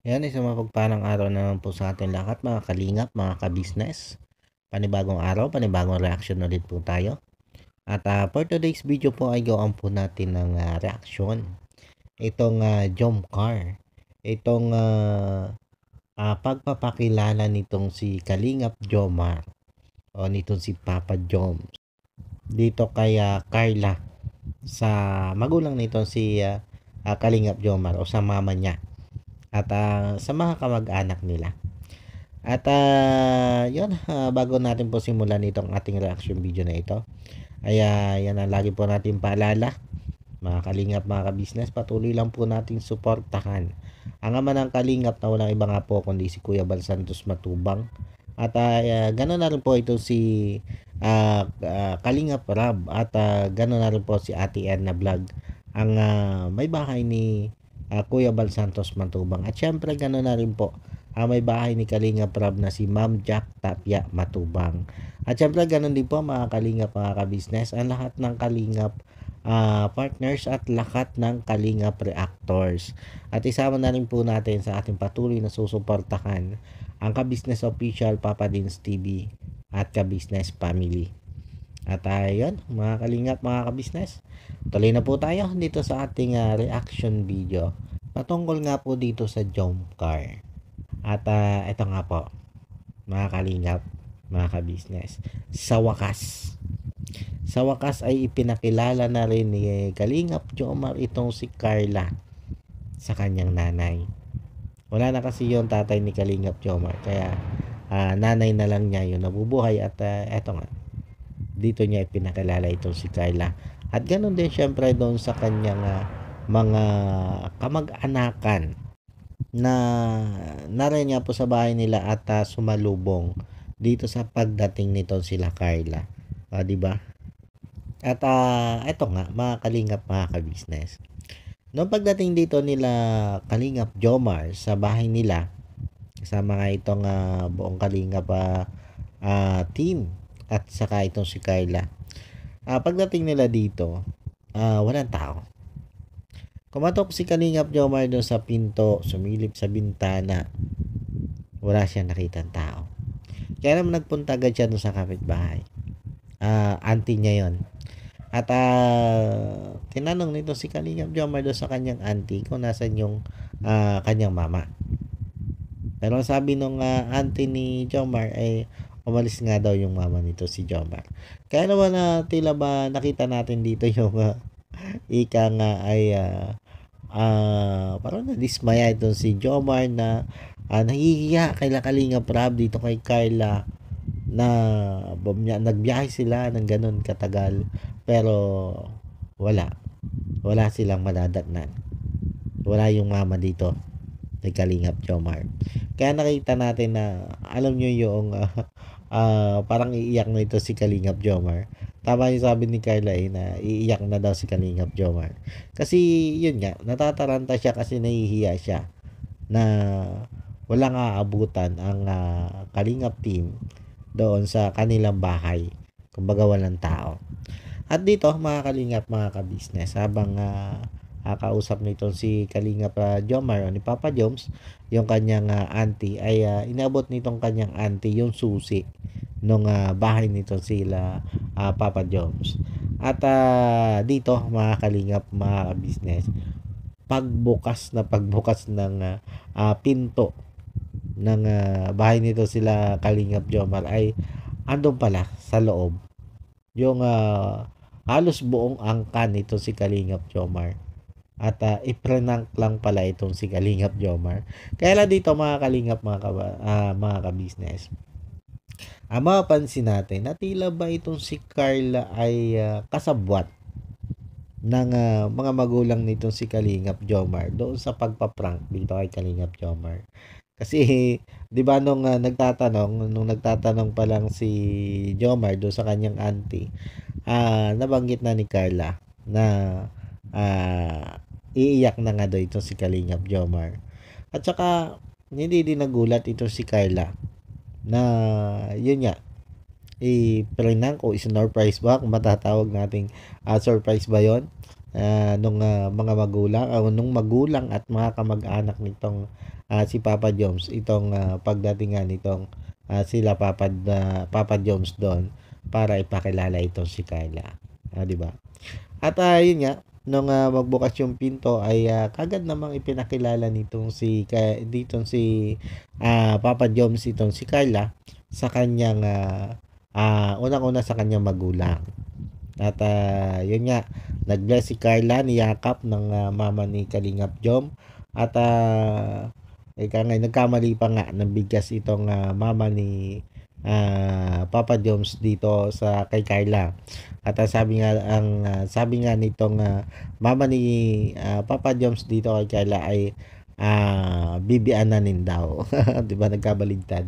Yan, isang mapagpalang araw na naman po sa ating lahat mga kalingap, mga kabisnes. Panibagong araw, panibagong reaction ulit po tayo. At for today's video po ay gawin po natin ng reaction. Itong Jomcar. Itong pagpapakilala nitong si Kalingap Jomar o nitong si Papa Joms dito kay Carla sa magulang nito si Kalingap Jomar o sa mama niya at sa mga kamag-anak nila. At yun, bago natin po simulan itong ating reaction video na ito, ay yan ang lagi po natin paalala, mga kalingap, mga kabisnes, patuloy lang po natin suportahan ang ama ng kalingap na walang iba nga po kundi si Kuya Bal Santos Matubang. At gano'n na rin po ito si Kalingap Rab at gano'n na rin po si Ate Erna Vlog ang may bahay ni Kuya Bal Santos Matubang. At syempre gano'n na rin po may bahay ni Kalingap Rab na si Ma'am Jack Tapia Matubang. At syempre gano'n din po mga kalingap, mga kabisnes, ang lahat ng kalingap partners at lahat ng kalingap reactors. At isama na rin po natin sa ating patuloy na susuportahan ang Ka-Business Official, Papa Dins TV at Ka-Business Family. At ayun, mga kalingap, mga kabisnes, tuloy na po tayo dito sa ating reaction video patungkol nga po dito sa Jomcar. At ito nga po, mga kalingap, mga kabisnes, sa wakas ay ipinakilala na rin ni Kalingap Jomar itong si Carla sa kanyang nanay. Wala na kasi yung tatay ni Kalingap Jomar, kaya nanay na lang niya yung nabubuhay. At eto nga, dito niya ipinakilala itong si Carla. At ganun din syempre doon sa kanyang mga kamag-anakan na narin niya po sa bahay nila at sumalubong dito sa pagdating nito sila Carla. Di ba? At eto nga, mga kalingap, mga kabisnes. Noong pagdating dito nila Kalingap Jomar sa bahay nila, sa mga itong buong Kalingap team at saka itong si Carla. Pagdating nila dito, walang tao. Kumatok si Kalingap Jomar doon sa pinto, sumilip sa bintana. Wala siyang nakitang tao. Kaya naman nagpunta agad siya doon sa kapitbahay. Auntie niya yon. At tinanong nito si Kalingap Jomar doon sa kanyang auntie kung nasan yung kanyang mama. Pero sabi nung auntie ni Jomar ay umalis nga daw yung mama nito si Jomar. Kaya naman tila ba nakita natin dito yung ika nga ay parang nadismaya itong si Jomar na nahihiya kay Kalingap Rab dito kay Carla na nagbiyahe sila ng ganun katagal pero wala silang madadatnan. Wala yung mama dito ni Kalingap Jomar. Kaya nakita natin na alam nyo yung parang iiyak na ito si Kalingap Jomar. Tama yung sabi ni Carla na iiyak na daw si Kalingap Jomar. Kasi yun nga, natataranta siya kasi nahihiya siya na walang aabutan ang Kalingap team doon sa kanilang bahay. Kumbaga walang tao. At dito mga kalingap, mga kabisnes, habang kausap nito si Kalingap Jomar o ni Papa Joms, yung kanyang auntie, ay inabot nitong kanyang auntie yung susi nung bahay nito sila Papa Joms. At dito mga kalingap, mga kabisnes, pagbukas ng pinto ng bahay nito sila Kalingap Jomar ay andun pala sa loob yung halos buong angkan nito si Kalingap Jomar. At ipranank lang pala itong si Kalingap Jomar. Kaya lang dito mga kalingap, mga kabisnes, mapapansin natin na tila ba itong si Carla ay kasabwat ng mga magulang nitong si Kalingap Jomar doon sa pagpaprank dito kay Kalingap Jomar. Kasi 'di ba nung nagtatanong pa lang si Jomar do sa kanyang auntie, nabanggit na ni Carla na iiyak na nga daw ito si Kalingap Jomar. At saka hindi din nagulat ito si Carla na yun nga, prank o surprise ba kung matatawag nating surprise ba yon. nung mga magulang o nung magulang at mga kamag-anak nitong si Papa Joms itong pagdating nga nitong sila Papa Joms doon para ipakilala itong si Carla. 'Di ba? At yun nga, nung magbukas yung pinto ay kagad namang ipinakilala ditong si Papa Joms itong si Carla sa kanyang unang-una sa kanyang magulang. At yun nga, nag-bless si Carla, niyakap ng mama ni Kalingap Jom. At nagkamali pa nga ng bigas itong mama ni Papa Joms dito sa kay Carla. At sabi nga nitong mama ni Papa Joms dito kay Carla ay bibiananin daw. 'Di ba nagkabaligtad?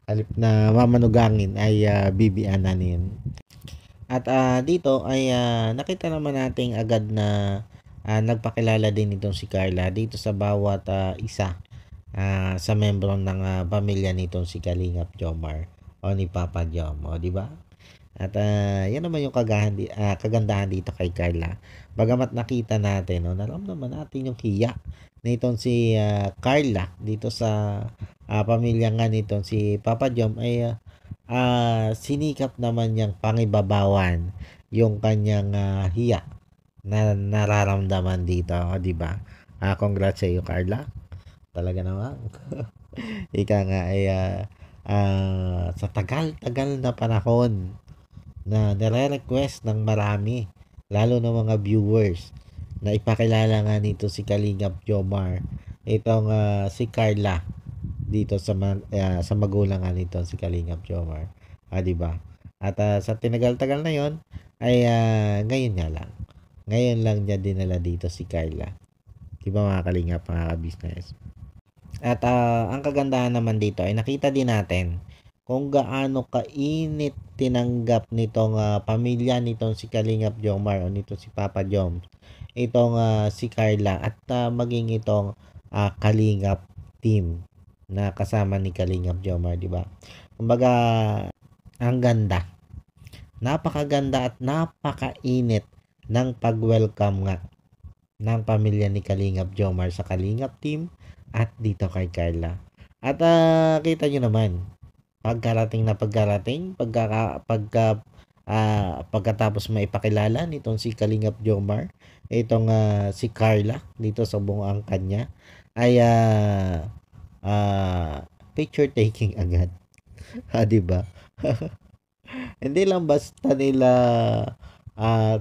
Alip na mamanugangin ay bibiananin. At dito ay nakita naman nating agad na nagpakilala din itong si Carla dito sa bawat isa sa membro ng pamilya nitong si Kalingap Jomar o ni Papa Jom, o di ba? At yan naman yung kagandahan dito kay Carla. Bagamat nakita natin, naramdaman natin yung hiya nitong si Carla dito sa pamilya nga nitong si Papa Jom ay sinikap naman niyang pangibabawan yung kanyang hiya na nararamdaman dito, di ba? Congrats sa iyo, Carla. Talaga naman. Ika nga ay sa tagal-tagal na panahon na nire-request ng marami, lalo ng mga viewers, na ipakilala nga nito si Kalingap Jomar, itong si Carla dito sa magulang nga nito si Kalingap Jomar. 'Di ba? At sa tinagal-tagal na 'yon ay ngayon nga lang. Ngayon lang niya dinala dito si Carla. 'Di ba mga Kalingap, mga business? At ang kagandahan naman dito ay nakita din natin kung gaano kainit tinanggap nitong pamilya nitong si Kalingap Jomar o nito si Papa Jom itong si Carla at maging itong Kalingap team na kasama ni Kalingap Jomar, di ba? Kumbaga, ang ganda. Napakaganda at napakainit ng pag-welcome nga ng pamilya ni Kalingap Jomar sa Kalingap team at dito kay Carla. At kita nyo naman, pagkatapos maipakilala nitong si Kalingap Jomar, itong si Carla dito sa buong angkan niya, ay picture taking agad. Di ba? Hindi lang basta nila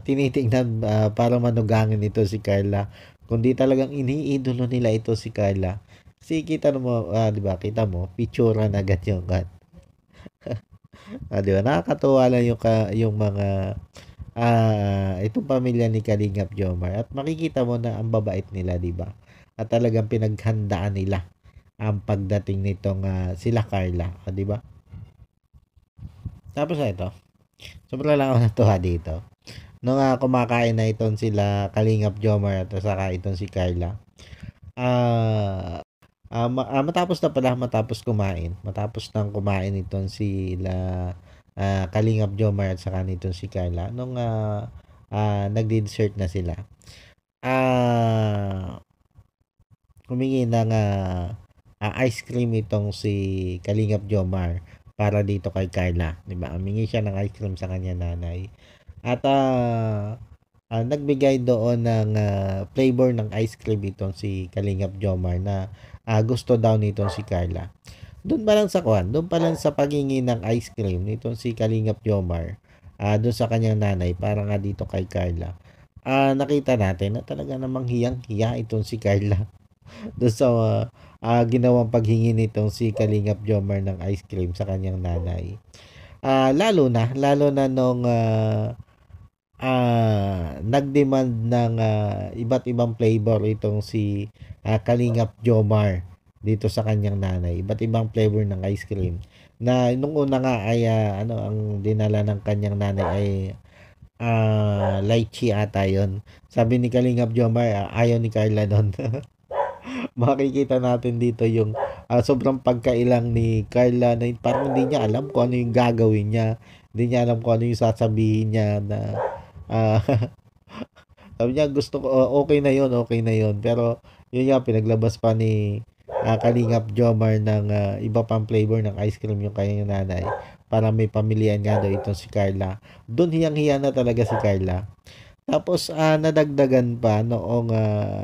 tinitingnan para manugangin ito si Carla, kundi talagang iniidolo nila ito si Carla. Kasi kita mo, di ba? Kita mo, picturean agad yung kat. Di ba? Nakakatuwa lang yung mga itong pamilya ni Kalingap Jomar at makikita mo na ang babait nila, di ba? At talagang pinaghandaan nila ang pagdating nitong sila Carla, di ba? Tapos ito, sobrang lang ako natuwa dito. Nung kumakain na itong sila Kalingap Jomar at saka itong si Carla. Matapos nang kumain itong sila Kalingap Jomar at saka nitong si Carla, nung nagdi-dessert na sila, humingi ng ice cream itong si Kalingap Jomar para dito kay Carla, di ba? Humingi siya ng ice cream sa kanya nanay. At nagbigay doon ng flavor ng ice cream itong si Kalingap Jomar na gusto daw nitong si Carla. Doon pa lang sa paghingi ng ice cream nitong si Kalingap Jomar doon sa kanyang nanay para nga dito kay Carla. Nakita natin na talaga namang hiyang-hiya itong si Carla doon sa ginawang paghingi nitong si Kalingap Jomar ng ice cream sa kanyang nanay. Lalo na nung nag-demand ng iba't ibang flavor itong si Kalingap Jomar dito sa kanyang nanay. Iba't ibang flavor ng ice cream. Na nung una nga ay ang dinala ng kanyang nanay ay lychee ata yun. Sabi ni Kalingap Jomar, ayaw ni Carla doon. Makikita natin dito yung sobrang pagkailang ni Carla na parang hindi niya alam kung ano yung gagawin niya. Hindi niya alam kung ano yung sasabihin niya na Sabi niya gusto ko, okey na yun, okey na yun. Pero yun nga pinaglabas pa ni, Kalingap Jomar ng, iba pang flavor ng ice cream yung kanyang nanay para may pamilihan nga daw itong si Carla. Dun hiyang-hiya na talaga si Carla. Tapos, nadagdagan pa noong,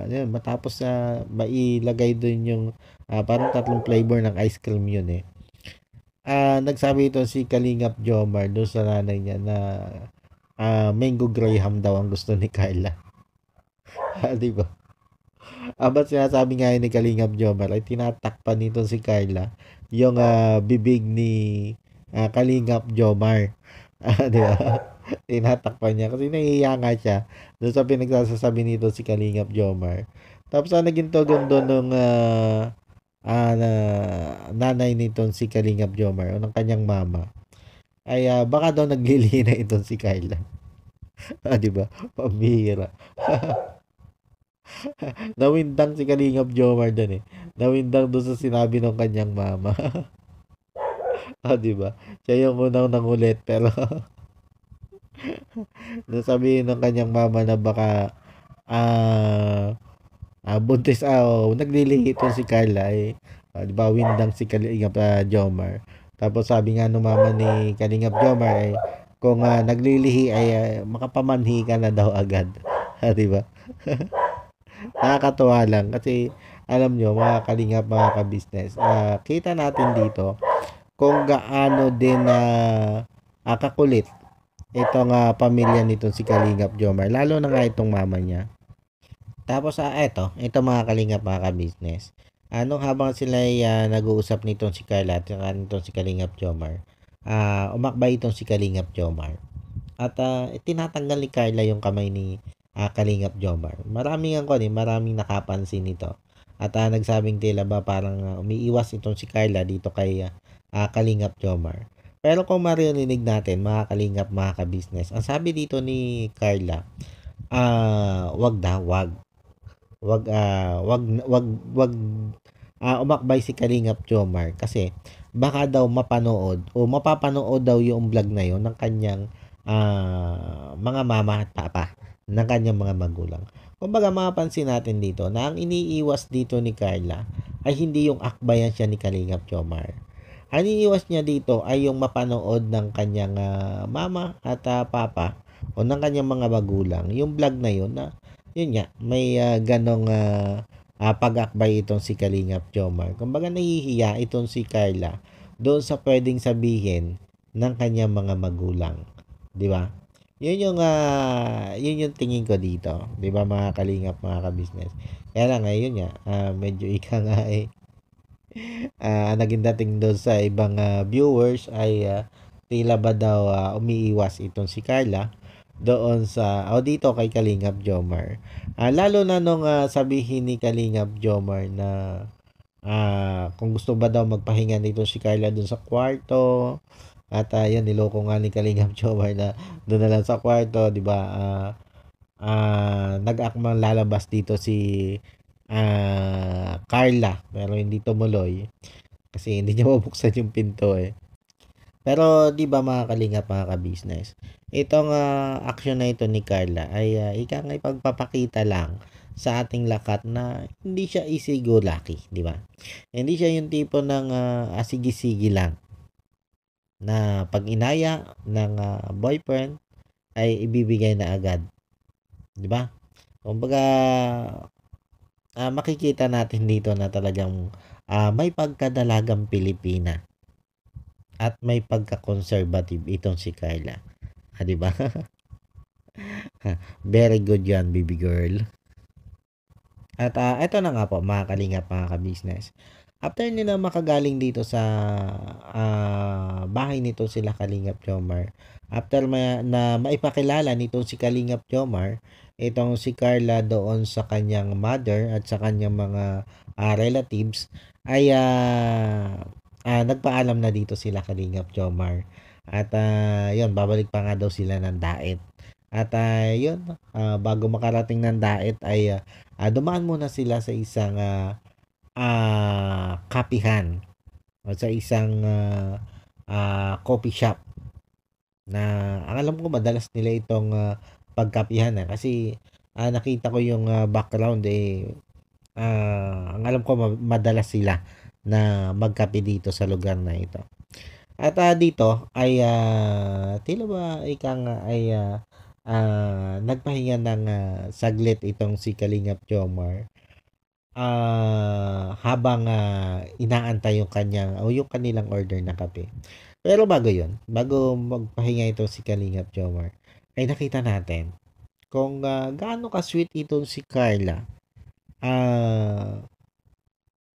yun matapos na mailagay dun yung, parang tatlong flavor ng ice cream yun, eh. Nagsabi ito si Kalingap Jomar dun sa nanay niya na, mango graham daw ang gusto ni Carla. 'Di ba? Ba't sinasabi nga yun ni Kalingap Jomar ay tinatakpan nito si Carla yung, bibig ni, Kalingap Jomar. 'Di ba? Tinatakpan niya kasi nahihiya nga siya doon sa pinagsasabi nito si Kalingap Jomar. Tapos ang naging tugon doon nung, na nanay nitong si Kalingap Jomar o ng kanyang mama ay, baka daw naglilihi na itong si Carla. 'Di ba? Pambihira. Nawindang si Kalingap Jomar dun, eh. Nawindang dun sa sinabi ng kanyang mama. 'Di ba? Siya yung unang nangulit pero nung sabihin ng kanyang mama na baka, ah, buntis, o naglilihi itong si Carla, eh, 'di ba windang si Kalingap, Jomar. Tapos sabi nga nung mama ni Kalingap Jomar ay kung, naglilihi ay, makapamanhi ka na daw agad. 'Di ba? Nakakatuwa lang kasi alam nyo mga kalingap, mga ka-business, kita natin dito kung gaano din na, kakulit itong, pamilya nitong si Kalingap Jomar, lalo na nga itong mama niya. Tapos, ito mga kalingap, mga ka-business. Anong habang sila ay, nag-uusap nitong si Carla at saka nitong si Kalingap Jomar, umakbay itong si Kalingap Jomar. At, tinatanggal ni Carla yung kamay ni, Kalingap Jomar. Maraming nakapansin nito. At, nagsabing tila ba parang, umiiwas itong si Carla dito kay, Kalingap Jomar. Pero kung maririnig natin mga kalingap, mga ka-business, ang sabi dito ni Carla, wag daw, wag. Wag, wag, umakbay si Kalingap Jomar kasi baka daw mapanood o mapapanood daw yung vlog na yon ng kanyang, mga mama at papa, ng kanyang mga magulang. Kumbaga mapapansin natin dito na ang iniiwas dito ni Carla ay hindi yung akbayan siya ni Kalingap Jomar. Ang iniiwas niya dito ay yung mapanood ng kanyang, mama at, papa o ng kanyang mga magulang yung vlog na yun na yun nga may, ganong, pag-akbay itong si Kalingap Jomar. Kumbaga nahihiya itong si Carla doon sa pwedeng sabihin ng kanyang mga magulang, 'di ba? Yun yung tingin ko dito, 'di ba mga kalingap, mga ka-business. Kaya lang ngayon nga, medyo ika nga eh, naging dating doon sa ibang, viewers ay, tila ba daw, umiiwas itong si Carla doon sa o dito kay Kalingap Jomar. Lalo na nung, sabihin ni Kalingap Jomar na, kung gusto ba daw magpahinga nito si Carla doon sa kwarto at, yun niloko nga ni Kalingap Jomar na doon na lang sa kwarto, 'di ba? Nag-akmang lalabas dito si, Carla pero hindi tumuloy kasi hindi niya mabuksan yung pinto, eh. Pero 'di ba mga kalingap, mga ka-business, itong, aksyon na ito ni Carla ay, ika nga ipagpapakita lang sa ating lakat na hindi siya easy go lucky, 'di ba? Hindi siya yung tipo ng, sige-sige lang na 'pag inaya ng, boyfriend ay ibibigay na agad, 'di ba? Kumbaga, makikita natin dito na talagang, may pagkadalagang Pilipina at may pagka-conservative itong si Carla. 'Di ba? Very good 'yan, baby girl. At, eto na nga po mga kalingap, mga ka-business. After nila makagaling dito sa, bahay nito sila Kalingap Jomar, after na maipakilala nitong si Kalingap Jomar, itong si Carla doon sa kanyang mother at sa kanyang mga, relatives ay, nagpaalam na dito sila Kalingap Jomar. At, yun babalik pa nga daw sila ng Daet. At, yun, bago makarating ng Daet ay, dumaan muna sila sa isang, kapihan o sa isang, coffee shop na ang alam ko madalas nila itong, pagkapihan, kasi, nakita ko yung background ang alam ko madalas sila na magkape dito sa lugar na ito. At dito ay tila ba ika nga ay nagpahinga ng saglit itong si Kalingap Jomar habang inaantay yung kanyang o yung kanilang order na kape. Pero bago magpahinga ito si Kalingap Jomar, ay nakita natin kung gaano ka-sweet itong si Carla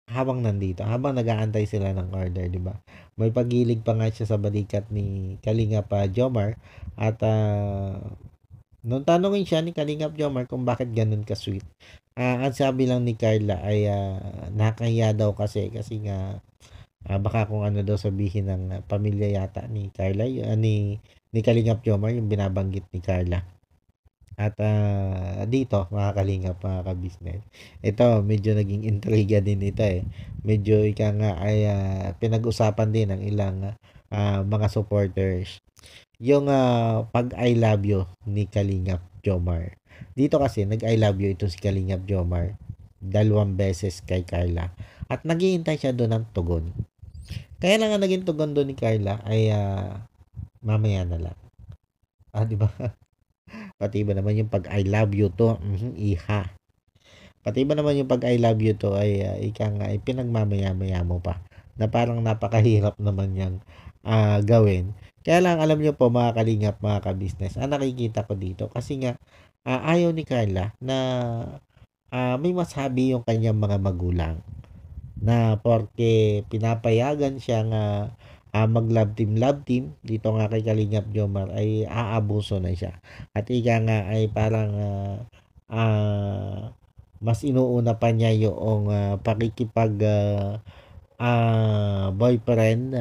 habang habang nag-aantay sila ng order, di ba? May pagilig pa nga siya sa balikat ni Kalingap Jomar at nung tanongin siya ni Kalingap Jomar kung bakit ganun ka-sweet, ang sabi lang ni Carla ay nakahiya daw kasi nga baka kung ano daw sabihin ng pamilya yata ni Carla, ni Kalingap Jomar yung binabanggit ni Carla. At dito mga kalingap, mga ka-business, ito medyo naging intriga din ito medyo ika nga ay pinag-usapan din ng ilang mga supporters yung pag I love you ni Kalingap Jomar. Dito kasi nag I love you ito si Kalingap Jomar 2 beses kay Carla at naghihintay siya doon ng tugon. Kaya lang ang naging tugon doon ni Carla ay mamaya na lang, di ba? Pati ba naman yung pag I love you to, iha. Pati ba naman yung pag I love you to ay ika nga ay pinagmamaya-maya mo pa na parang napakahirap naman yang gawin. Kaya lang alam niyo po mga kalingap, mga ka-business, nakikita ko dito kasi nga ayaw ni Carla na may masabi yung kanyang mga magulang na porke pinapayagan siya nga mag-love team dito nga kay Kalingap Jomar ay aabuso na siya. At ika nga ay parang mas inuuna pa niya yung pakikipag boyfriend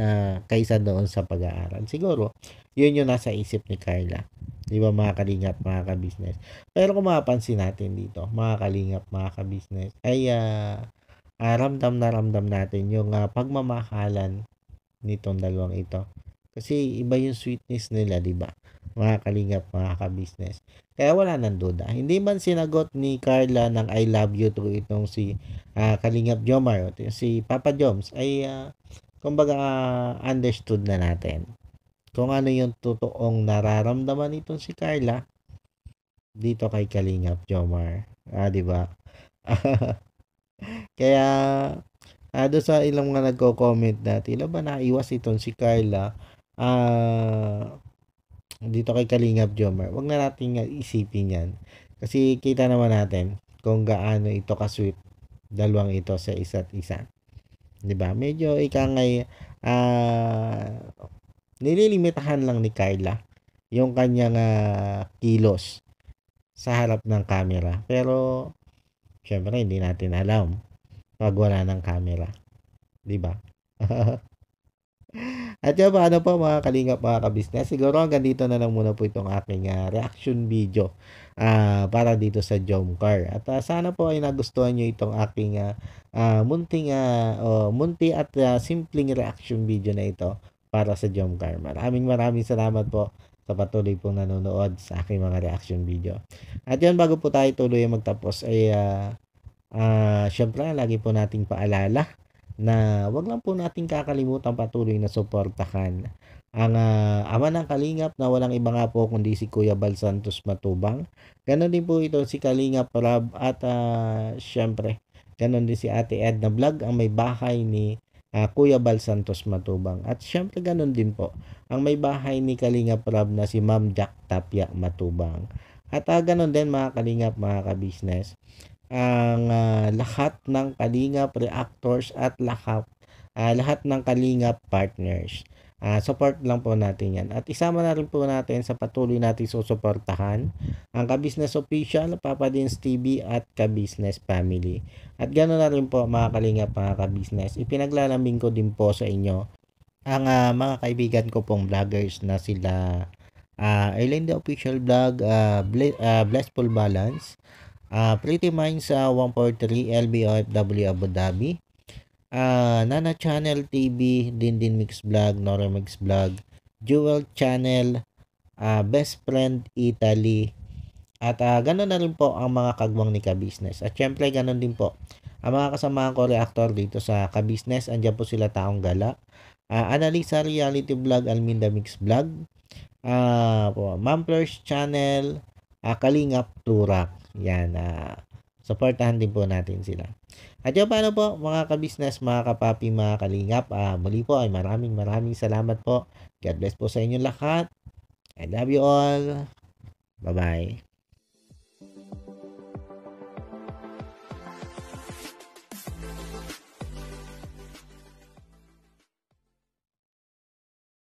kaysa doon sa pag-aaral. Siguro, yun yung nasa isip ni Carla. Di ba mga kalingap, mga ka-business? Pero kung mapapansin natin dito, mga kalingap, mga ka-business, ay ramdam na ramdam natin yung pagmamahalan nitong dalawang ito. Kasi iba yung sweetness nila, di ba? Mga kalingap, mga ka-business. Kaya wala nang duda. Hindi man sinagot ni Carla ng I love you to itong si Kalingap Jomar, si Papa Joms, ay kumbaga understood na natin kung ano yung totoong nararamdaman nitong si Carla dito kay Kalingap Jomar. Di ba? Kaya doon sa ilang mga nagko-comment na tila ba naiwas itong si Carla dito kay Kalingap Jomar, wag na nating isipin yan. Kasi kita naman natin kung gaano ito ka-sweet dalawang ito sa isa't isa. 'Di ba? Medyo ikangay nililimitahan lang ni Carla yung kanyang kilos sa harap ng camera. Pero syempre hindi natin alam pag wala ng camera. 'Di ba? At yun, paano po mga kalingap, mga ka-business, siguro hanggang dito na lang muna po itong aking reaction video para dito sa Jomcar. At sana po ay nagustuhan nyo itong aking munti at simpleng reaction video na ito para sa Jomcar. Maraming salamat po sa patuloy pong nanonood sa aking mga reaction video. At yun, bago po tayo tuloy magtapos ay syempre lagi po nating paalala na wag lang po nating kakalimutan patuloy na suportahan ang ama ng Kalingap na walang iba nga po kundi si Kuya Bal Santos Matubang. Ganon din po ito si Kalingap Rob at syempre ganon din si Ate Edna Vlog ang may bahay ni Kuya Bal Santos Matubang. At syempre ganon din po ang may bahay ni Kalingap Rob na si Ma'am Jack Tapia Matubang. At ganon din mga Kalingap, mga ka-business, ang lahat ng Kalingap reactors at lahat ng Kalingap partners. Support lang po natin yan. At isama na rin po natin sa patuloy natin susuportahan ang Ka-Business Official, Papa Dins TV at Ka-Business Family. At gano'n na rin po mga Kalingap, mga Ka-Business. Ipinaglalambing ko din po sa inyo ang mga kaibigan ko pong vloggers na sila Erlene the Official Vlog, Blessful Balance, Pretty Minds 143, LBOFW Abu Dhabi, Nana Channel TV, Dindin Mix Vlog, Nora Mix Vlog, Jewel Channel, Best Friend Italy, At gano'n na rin po ang mga kagwang ni Ka-Business. At syempre gano'n din po ang mga kasamahan ko reactor dito sa Ka-Business. Andiyan po sila Taong Gala, Analisa Reality Vlog, Alminda Mix Vlog, Mamplers Channel, Kalingap Turak. Yan, supportahan din po natin sila. At yun, paano po mga ka-business, mga kapapi, mga kalingap, muli po ay maraming salamat po. God bless po sa inyong lahat. I love you all. Bye-bye.